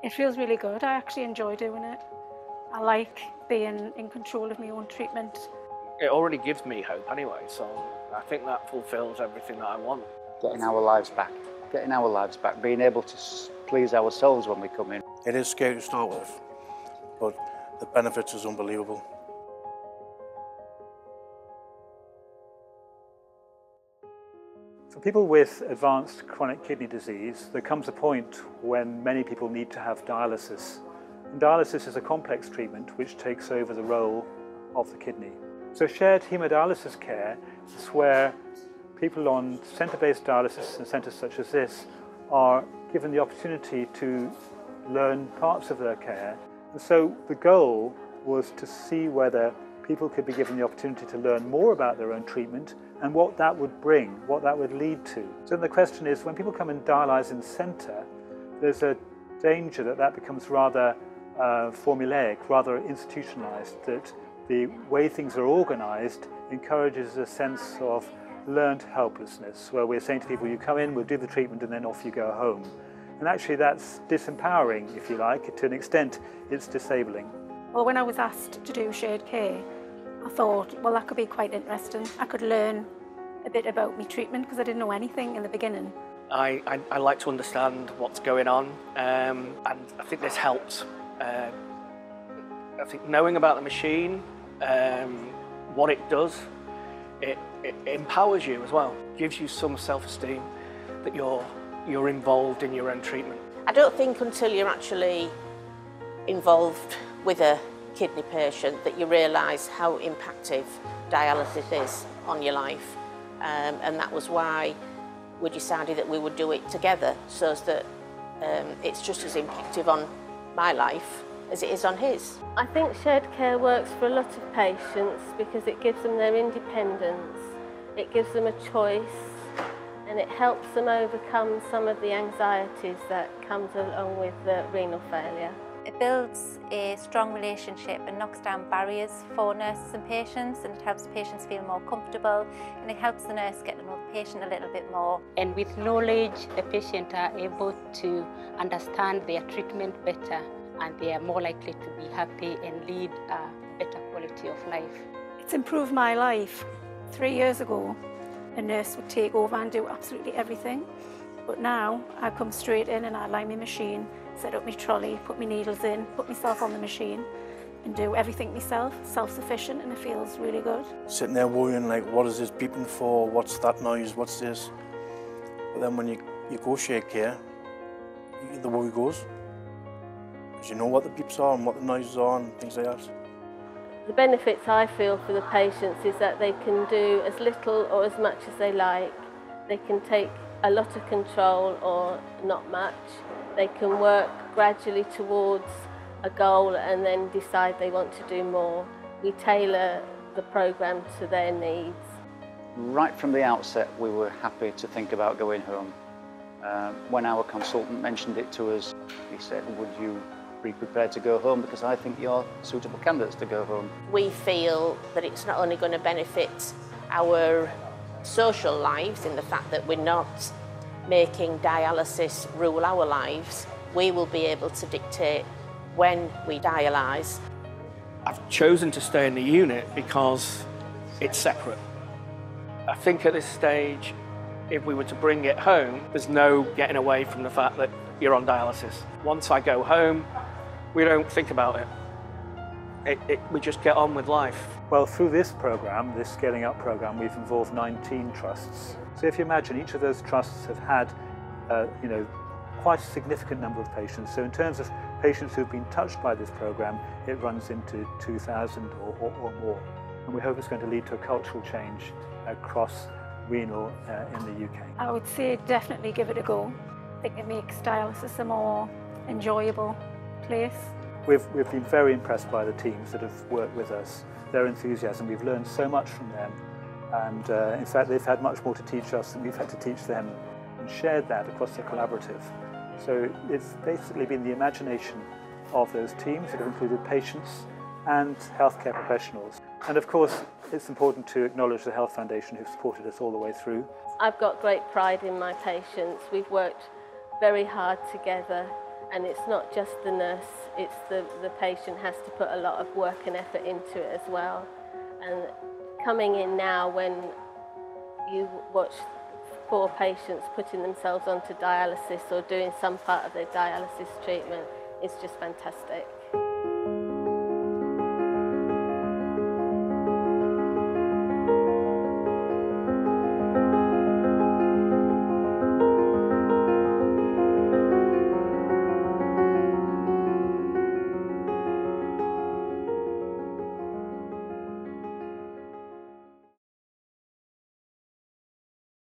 It feels really good. I actually enjoy doing it. I like being in control of my own treatment. It already gives me hope anyway, so I think that fulfills everything that I want. Getting our lives back. Getting our lives back. Being able to please ourselves when we come in. It is scary to start with, but the benefits is unbelievable. For people with advanced chronic kidney disease, there comes a point when many people need to have dialysis. And dialysis is a complex treatment which takes over the role of the kidney. So shared hemodialysis care is where people on centre-based dialysis in centres such as this are given the opportunity to learn parts of their care. And so the goal was to see whether people could be given the opportunity to learn more about their own treatment and what that would bring, what that would lead to. So the question is, when people come and dialyse in centre, there's a danger that that becomes rather formulaic, rather institutionalised, that the way things are organised encourages a sense of learned helplessness, where we're saying to people, you come in, we'll do the treatment, and then off you go home. And actually that's disempowering, if you like. To an extent, it's disabling. Well, when I was asked to do shared care, I thought, well, that could be quite interesting. I could learn a bit about my treatment because I didn't know anything in the beginning. I like to understand what's going on, and I think this helps. I think knowing about the machine, what it does, it empowers you as well. Gives you some self-esteem that you're involved in your own treatment. I don't think until you're actually involved with a kidney patient that you realise how impactful dialysis is on your life, and that was why we decided that we would do it together, so that it's just as impactful on my life as it is on his. I think shared care works for a lot of patients because it gives them their independence, it gives them a choice, and it helps them overcome some of the anxieties that comes along with renal failure. It builds a strong relationship and knocks down barriers for nurses and patients, and it helps patients feel more comfortable, and it helps the nurse get to know the patient a little bit more. And with knowledge, the patient are able to understand their treatment better, and they are more likely to be happy and lead a better quality of life. It's improved my life. 3 years ago, a nurse would take over and do absolutely everything. But now I come straight in and I line my machine, set up my trolley, put my needles in, put myself on the machine and do everything myself, self-sufficient, and it feels really good. Sitting there worrying like, what is this beeping for? What's that noise? What's this? But then when you go shared care, the worry goes. Because you know what the beeps are and what the noises are and things like that. The benefits I feel for the patients is that they can do as little or as much as they like. They can take a lot of control or not much. They can work gradually towards a goal and then decide they want to do more. We tailor the programme to their needs. Right from the outset, we were happy to think about going home. When our consultant mentioned it to us, he said, would you be prepared to go home, because I think you're suitable candidates to go home. We feel that it's not only going to benefit our social lives in the fact that we're not making dialysis rule our lives, we will be able to dictate when we dialyse. I've chosen to stay in the unit because it's separate. I think at this stage, if we were to bring it home, there's no getting away from the fact that you're on dialysis. Once I go home, we don't think about it. We just get on with life. Well, through this programme, this Scaling Up programme, we've involved 19 trusts. So if you imagine, each of those trusts have had, quite a significant number of patients. So in terms of patients who've been touched by this programme, it runs into 2,000 or more. And we hope it's going to lead to a cultural change across renal in the UK. I would say definitely give it a go. I think it makes dialysis a more enjoyable place. We've been very impressed by the teams that have worked with us, their enthusiasm. We've learned so much from them, and in fact they've had much more to teach us than we've had to teach them, and shared that across the collaborative. So it's basically been the imagination of those teams that have included patients and healthcare professionals. And of course it's important to acknowledge the Health Foundation who've supported us all the way through. I've got great pride in my patients. We've worked very hard together, And it's not just the nurse, it's the patient has to put a lot of work and effort into it as well. And coming in now when you watch 4 patients putting themselves onto dialysis or doing some part of their dialysis treatment is just fantastic.